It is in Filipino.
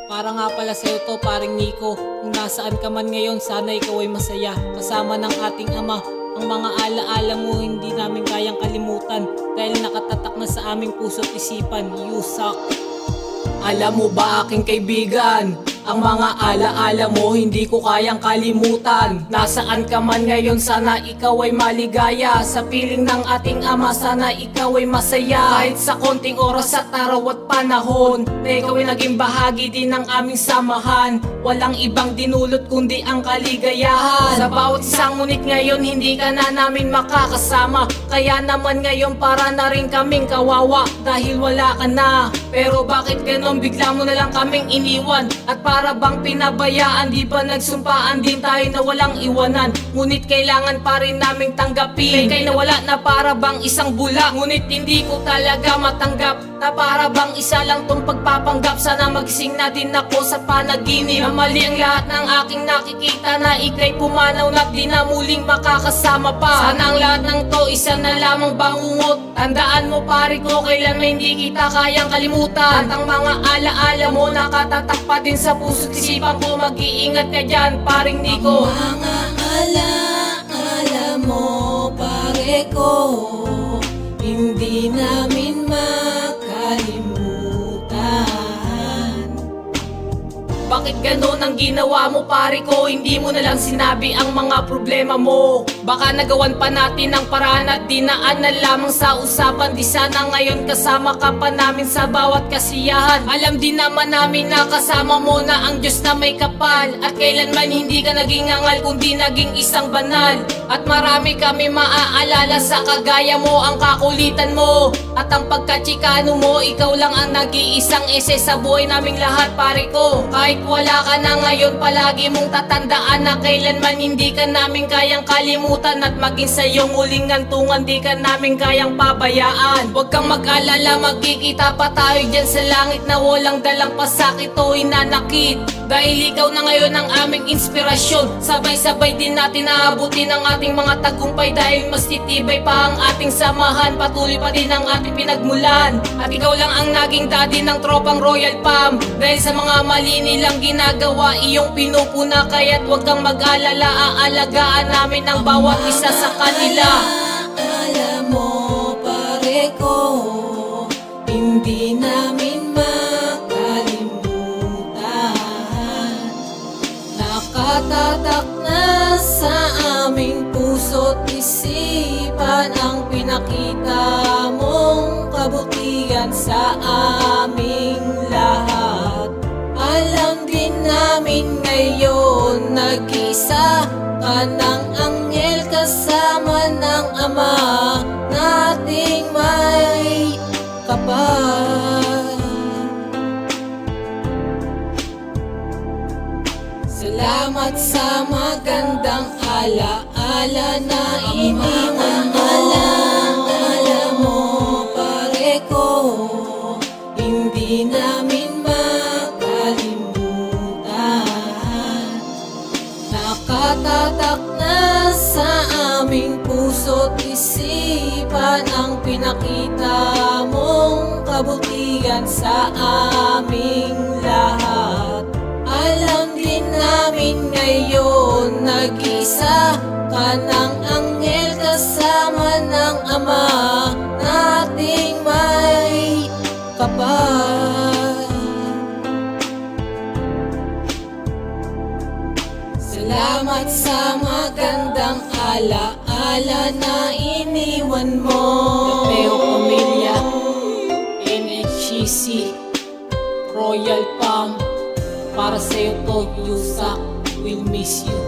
Para nga pala sa'yo to, paring Nico. Kung nasaan ka man ngayon, sana ikaw ay masaya. Kasama ng ating ama, ang mga alaala mo hindi namin kayang kalimutan, dahil nakatatak na sa aming puso't isipan. Yusak. Alam mo ba aking kaibigan, ang mga alaala mo hindi ko kayang kalimutan. Nasaan ka man ngayon, sana ikaw ay maligaya. Sa piling ng ating ama, sana ikaw ay masaya. Kahit sa konting oras at araw at panahon, na ikaw ay naging bahagi din ng aming samahan. Walang ibang dinulot kundi ang kaligayahan. Sa bawat isang ngunit ngayon, hindi ka na namin makakasama. Kaya naman ngayon para na rin kaming kawawa, dahil wala ka na. Pero bakit ganon, bigla mo na lang kaming iniwan? At para bang pinabayaan, di ba nagsumpaan din tayo na walang iwanan? Ngunit kailangan pa rin naming tanggapin kay nawala na para bang isang bula. Ngunit hindi ko talaga matanggap na para bang isa lang tong pagpapanggap. Sana magising na din ako sa panaginip na mali ang lahat ng aking nakikita, na ika'y pumanaw na't di na muling makakasama pa. Sana ang lahat ng to isa na lamang bangungot. Tandaan mo pare ko, kailan may hindi kita kayang kalimutan. At ang mga alaala mo nakatatak pa din sa puso't isipan ko. Mag-iingat ka dyan, paring Nico. Ang mga alaala mo pare ko, hindi namin makalimutan. Bakit ganon ang ginawa mo pare ko? Hindi mo na lang sinabi ang mga problema mo. Baka nagawan pa natin ang paraan at dinaan na lamang sa usapan. Di sana ngayon kasama ka pa namin sa bawat kasiyahan. Alam din naman namin na kasama mo na ang Diyos na may kapal, at kailanman hindi ka naging angal kundi naging isang banal. At marami kami maaalala sa kagaya mo, ang kakulitan mo at ang pagkatsikano mo. Ikaw lang ang nag-iisang ese sa buhay naming lahat pare ko. Kahit wala ka na ngayon, palagi mong tatandaan na kailanman hindi ka namin kayang kalimutan. At maging sa iyong muling gantungan, di ka namin kayang pabayaan. Huwag kang mag-alala, magkikita pa tayo dyan sa langit na walang dalang pasakit o hinanakit. Dahil ikaw na ngayon ang aming inspirasyon, sabay-sabay din natin naabutin ang ating mga tagumpay. Dahil mas titibay pa ang ating samahan, patuloy pa din ang ating pinagmulan. At ikaw lang ang naging daddy ng tropang Royal Palm, dahil sa mga mali nilang ginagawa iyong pinupuna. Kaya't huwag kang mag-alala, aalagaan namin ang bawat isa sa kanila. Alam mo pare ko, hindi namin makalimutan. Nakatatak na sa aming puso't isipan ang pinakita mong kabutihan sa aming lahat. Alam din namin ngayon, nag-isa ka ng anghel kasama ng Ama nating may kapal. Salamat sa magandang alaala na iniwan mo. Alaala mo pare ko, hindi namin makalimutan. Nakatatak na sa aming puso't isipan ang pinakita mong kabutihan sa aming lahat. Alam din namin ngayon, nag-isa ka ng anghel kasama ng Ama nating may kapal. Salamat sa magandang alaala na iniwan mo. Peo Pamilya, NHCC, Royal Palm. Para sa'yo to, Yusak, we'll miss you.